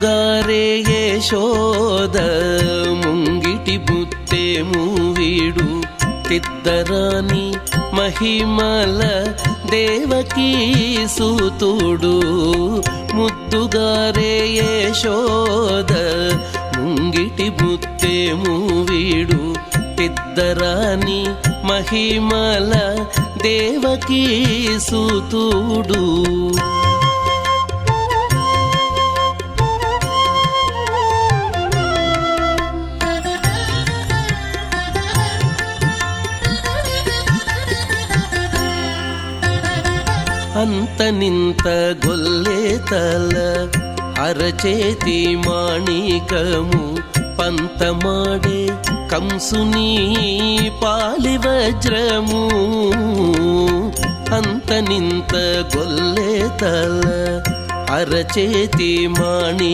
గారే యశోద ముంగిటి బుత్తే మూవీడు తిద్దరాని మహిమల దేవకీ సూతుడు. ముద్దుగారే యశోద ముంగిటి బుత్తే మూవీడు తిద్దరాని మహిమల దేవకీ సూతుడు. అంత నింత గొల్లే తల అరచేతి మాణికము పంతమాడే కంసుని పాలి వజ్రము. అంత నింత గొల్లే తల అరచేతి మాణి